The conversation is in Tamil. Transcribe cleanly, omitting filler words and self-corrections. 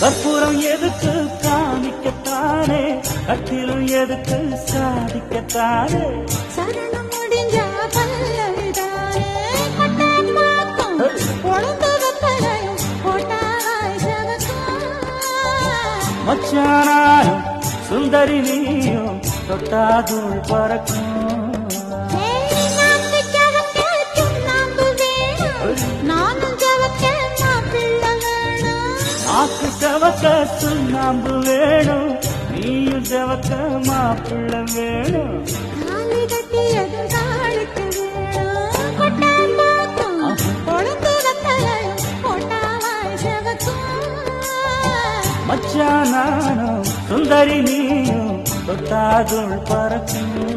கற்பூரம் எதுக்கு காமிக்கத்தானே, கட்டிலும் எதுக்கு சாதிக்கத்தானே. சரணம் முடிஞ்சா பல்லவிதானே, கொட்டான் மாக்கும் பொழுது வெப்பலையும் போட்டாய் ஜகத்தான். மச்சானாரும் சுந்தரி நீயும் தொட்டாதுள் பறக்கும். நாக்கு செவக்க சுண்ணாம்பு வேணும், நீயும் செவக்க மாப்பிள்ள வேணும். மச்சானானும் சுந்தரி நீயும் தொட்டாதுள் பறக்கும்.